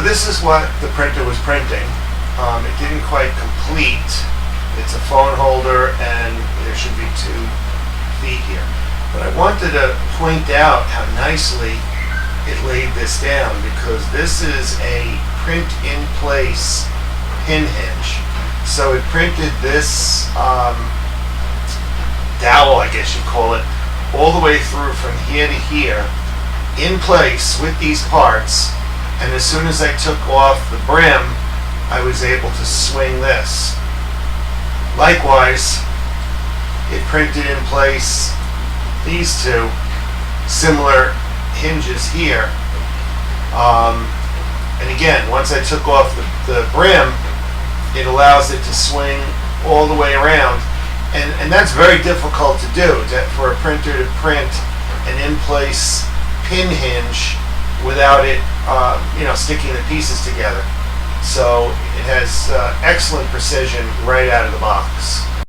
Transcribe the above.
this is what the printer was printing. It didn't quite complete. It's a phone holder and there should be 2 feet here. But I wanted to point out how nicely it laid this down, because this is a print-in-place pin hinge. So it printed this dowel, I guess you'd call it, all the way through from here to here, in place with these parts, and as soon as I took off the brim, I was able to swing this. Likewise, it printed in place these 2 similar hinges here. And again, once I took off the brim, it allows it to swing all the way around. And that's very difficult to do, for a printer to print an in-place pin hinge without it sticking the pieces together. So it has excellent precision right out of the box.